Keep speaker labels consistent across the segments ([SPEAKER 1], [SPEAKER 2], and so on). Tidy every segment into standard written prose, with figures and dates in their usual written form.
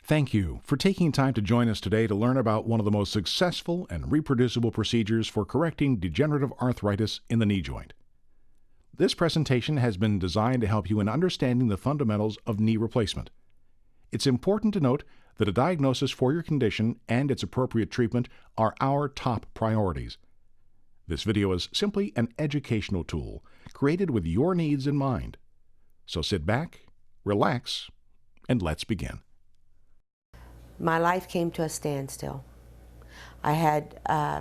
[SPEAKER 1] Thank you for taking time to join us today to learn about one of the most successful and reproducible procedures for correcting degenerative arthritis in the knee joint. This presentation has been designed to help you in understanding the fundamentals of knee replacement. It's important to note that a diagnosis for your condition and its appropriate treatment are our top priorities. This video is simply an educational tool created with your needs in mind. So sit back, relax, and let's begin.
[SPEAKER 2] My life came to a standstill. I had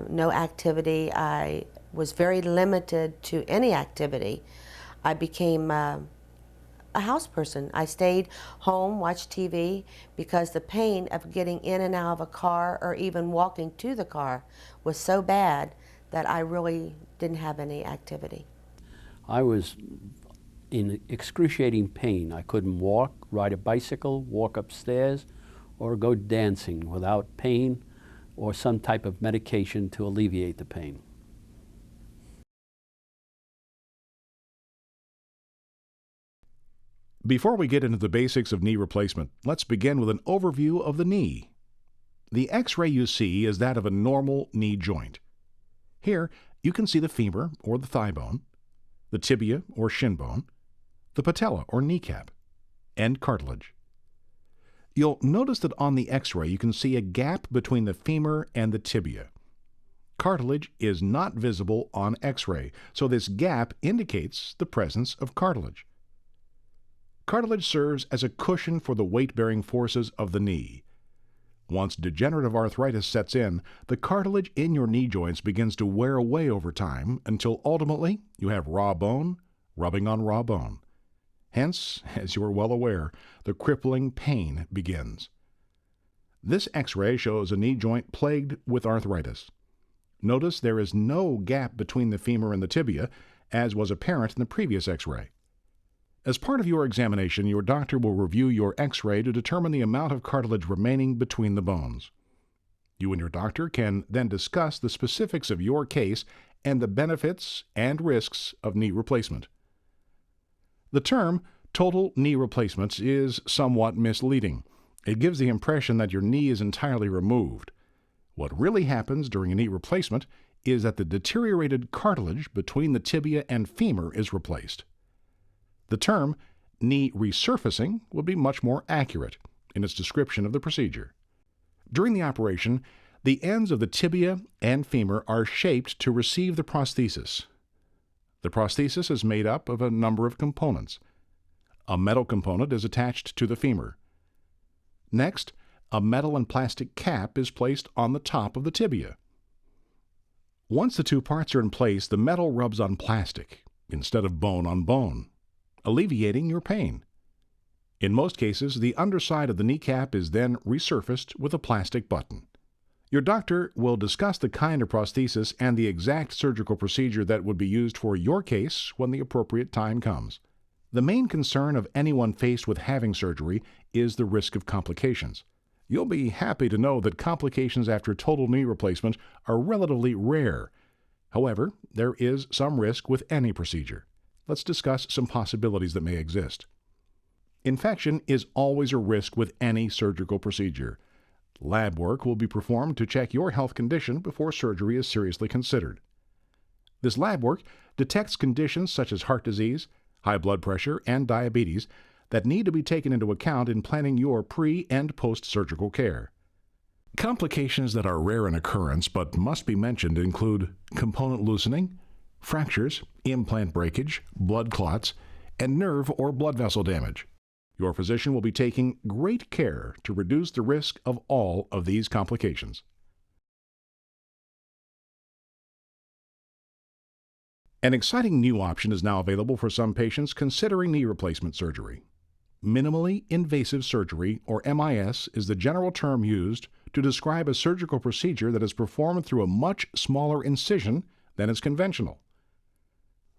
[SPEAKER 2] no activity. I was very limited to any activity. I became a house person. I stayed home, watched TV, because the pain of getting in and out of a car or even walking to the car was so bad that I really didn't have any activity.
[SPEAKER 3] I was in excruciating pain. I couldn't walk, ride a bicycle, walk upstairs, or go dancing without pain or some type of medication to alleviate the pain.
[SPEAKER 1] Before we get into the basics of knee replacement, let's begin with an overview of the knee. The X-ray you see is that of a normal knee joint. Here, you can see the femur or the thigh bone, the tibia or shin bone, the patella or kneecap, and cartilage. You'll notice that on the X-ray you can see a gap between the femur and the tibia. Cartilage is not visible on X-ray, so this gap indicates the presence of cartilage. Cartilage serves as a cushion for the weight-bearing forces of the knee. Once degenerative arthritis sets in, the cartilage in your knee joints begins to wear away over time until ultimately you have raw bone rubbing on raw bone. Hence, as you are well aware, the crippling pain begins. This X-ray shows a knee joint plagued with arthritis. Notice there is no gap between the femur and the tibia, as was apparent in the previous X-ray. As part of your examination, your doctor will review your X-ray to determine the amount of cartilage remaining between the bones. You and your doctor can then discuss the specifics of your case and the benefits and risks of knee replacement. The term total knee replacement is somewhat misleading. It gives the impression that your knee is entirely removed. What really happens during a knee replacement is that the deteriorated cartilage between the tibia and femur is replaced. The term knee resurfacing will be much more accurate in its description of the procedure. During the operation, the ends of the tibia and femur are shaped to receive the prosthesis. The prosthesis is made up of a number of components. A metal component is attached to the femur. Next, a metal and plastic cap is placed on the top of the tibia. Once the two parts are in place, the metal rubs on plastic instead of bone on bone, alleviating your pain. In most cases, the underside of the kneecap is then resurfaced with a plastic button. Your doctor will discuss the kind of prosthesis and the exact surgical procedure that would be used for your case when the appropriate time comes. The main concern of anyone faced with having surgery is the risk of complications. You'll be happy to know that complications after total knee replacement are relatively rare. However, there is some risk with any procedure. Let's discuss some possibilities that may exist. Infection is always a risk with any surgical procedure. Lab work will be performed to check your health condition before surgery is seriously considered. This lab work detects conditions such as heart disease, high blood pressure, and diabetes that need to be taken into account in planning your pre- and post-surgical care. Complications that are rare in occurrence but must be mentioned include component loosening, fractures, implant breakage, blood clots, and nerve or blood vessel damage. Your physician will be taking great care to reduce the risk of all of these complications. An exciting new option is now available for some patients considering knee replacement surgery. Minimally invasive surgery, or MIS, is the general term used to describe a surgical procedure that is performed through a much smaller incision than is conventional.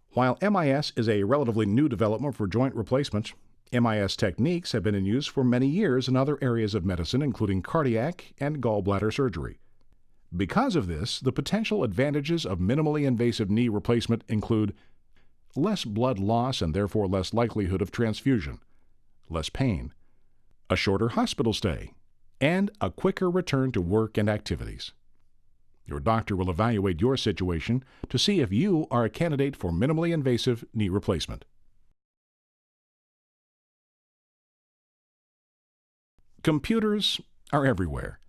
[SPEAKER 1] While MIS is a relatively new development for joint replacement, MIS techniques have been in use for many years in other areas of medicine, including cardiac and gallbladder surgery. Because of this, the potential advantages of minimally invasive knee replacement include less blood loss and therefore less likelihood of transfusion, less pain, a shorter hospital stay, and a quicker return to work and activities. Your doctor will evaluate your situation to see if you are a candidate for minimally invasive knee replacement. Computers are everywhere,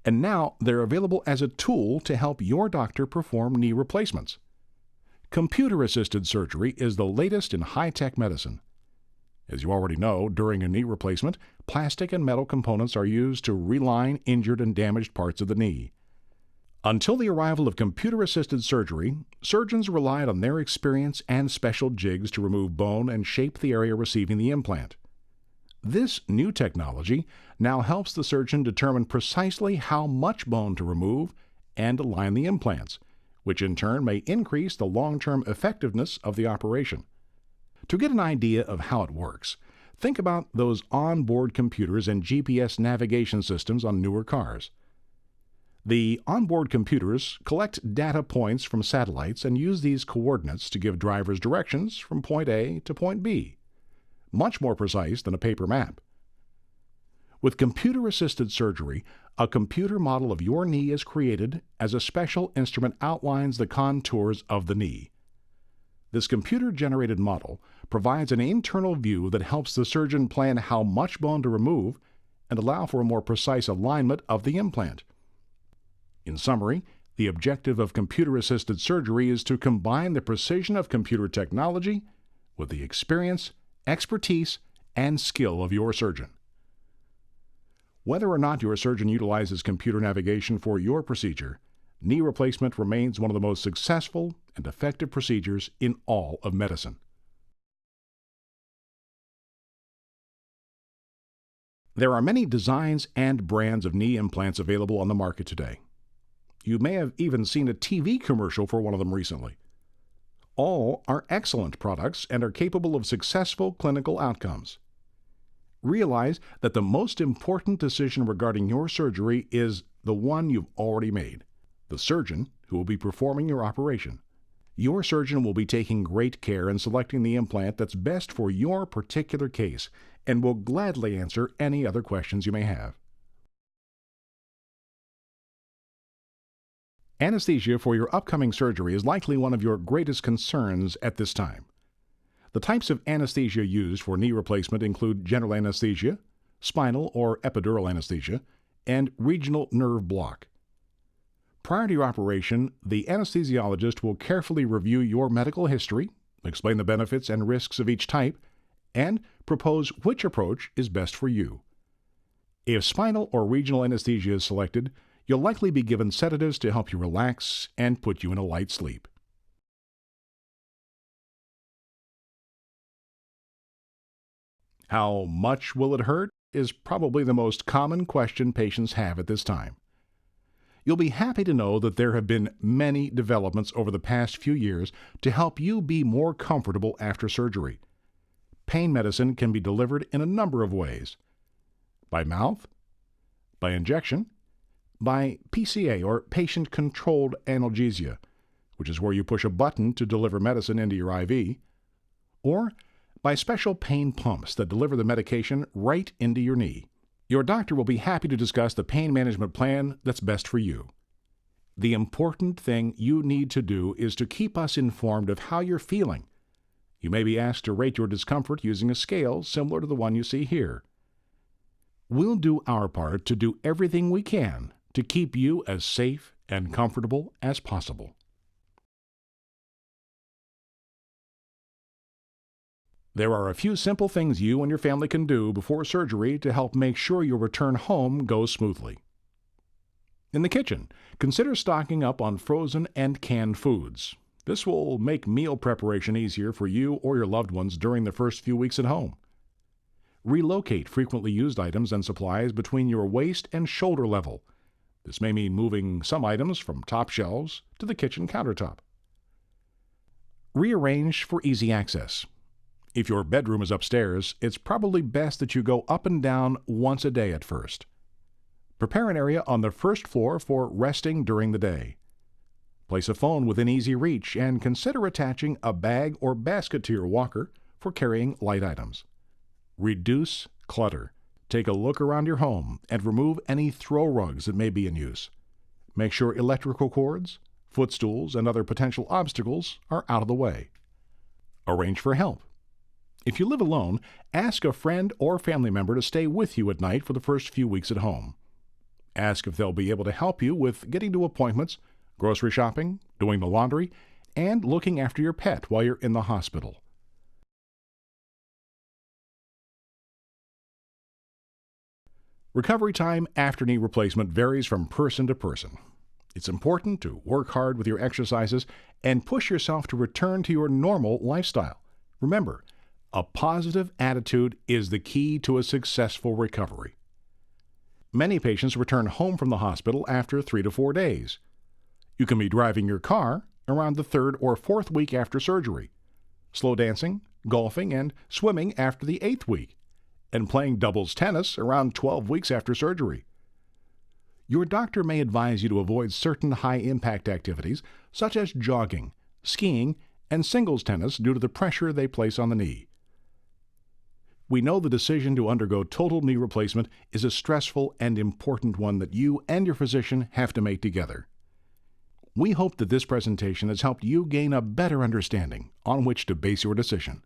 [SPEAKER 1] and now they're available as a tool to help your doctor perform knee replacements. Computer-assisted surgery is the latest in high-tech medicine. As you already know, during a knee replacement, plastic and metal components are used to reline injured and damaged parts of the knee. Until the arrival of computer-assisted surgery, surgeons relied on their experience and special jigs to remove bone and shape the area receiving the implant. This new technology now helps the surgeon determine precisely how much bone to remove and align the implants, which in turn may increase the long-term effectiveness of the operation. To get an idea of how it works, think about those onboard computers and GPS navigation systems on newer cars. The onboard computers collect data points from satellites and use these coordinates to give drivers directions from point A to point B, much more precise than a paper map. With computer-assisted surgery, a computer model of your knee is created as a special instrument outlines the contours of the knee. This computer-generated model provides an internal view that helps the surgeon plan how much bone to remove and allow for a more precise alignment of the implant. In summary, the objective of computer-assisted surgery is to combine the precision of computer technology with the experience, expertise, and skill of your surgeon. Whether or not your surgeon utilizes computer navigation for your procedure, knee replacement remains one of the most successful and effective procedures in all of medicine. There are many designs and brands of knee implants available on the market today. You may have even seen a TV commercial for one of them recently. All are excellent products and are capable of successful clinical outcomes. Realize that the most important decision regarding your surgery is the one you've already made, the surgeon who will be performing your operation. Your surgeon will be taking great care in selecting the implant that's best for your particular case and will gladly answer any other questions you may have. Anesthesia for your upcoming surgery is likely one of your greatest concerns at this time. The types of anesthesia used for knee replacement include general anesthesia, spinal or epidural anesthesia, and regional nerve block. Prior to your operation, the anesthesiologist will carefully review your medical history, explain the benefits and risks of each type, and propose which approach is best for you. If spinal or regional anesthesia is selected, you'll likely be given sedatives to help you relax and put you in a light sleep. How much will it hurt is probably the most common question patients have at this time. You'll be happy to know that there have been many developments over the past few years to help you be more comfortable after surgery. Pain medicine can be delivered in a number of ways: by mouth, by injection, by PCA or patient-controlled analgesia, which is where you push a button to deliver medicine into your IV, or by special pain pumps that deliver the medication right into your knee. Your doctor will be happy to discuss the pain management plan that's best for you. The important thing you need to do is to keep us informed of how you're feeling. You may be asked to rate your discomfort using a scale similar to the one you see here. We'll do our part to do everything we can to keep you as safe and comfortable as possible. There are a few simple things you and your family can do before surgery to help make sure your return home goes smoothly. In the kitchen, consider stocking up on frozen and canned foods. This will make meal preparation easier for you or your loved ones during the first few weeks at home. Relocate frequently used items and supplies between your waist and shoulder level. This may mean moving some items from top shelves to the kitchen countertop. Rearrange for easy access. If your bedroom is upstairs, it's probably best that you go up and down once a day at first. Prepare an area on the first floor for resting during the day. Place a phone within easy reach and consider attaching a bag or basket to your walker for carrying light items. Reduce clutter. Take a look around your home and remove any throw rugs that may be in use. Make sure electrical cords, footstools, and other potential obstacles are out of the way. Arrange for help. If you live alone, ask a friend or family member to stay with you at night for the first few weeks at home. Ask if they'll be able to help you with getting to appointments, grocery shopping, doing the laundry, and looking after your pet while you're in the hospital. Recovery time after knee replacement varies from person to person. It's important to work hard with your exercises and push yourself to return to your normal lifestyle. Remember, a positive attitude is the key to a successful recovery. Many patients return home from the hospital after 3 to 4 days. You can be driving your car around the 3rd or 4th week after surgery, slow dancing, golfing, and swimming after the 8th week, and playing doubles tennis around 12 weeks after surgery. Your doctor may advise you to avoid certain high-impact activities such as jogging, skiing, and singles tennis due to the pressure they place on the knee. We know the decision to undergo total knee replacement is a stressful and important one that you and your physician have to make together. We hope that this presentation has helped you gain a better understanding on which to base your decision.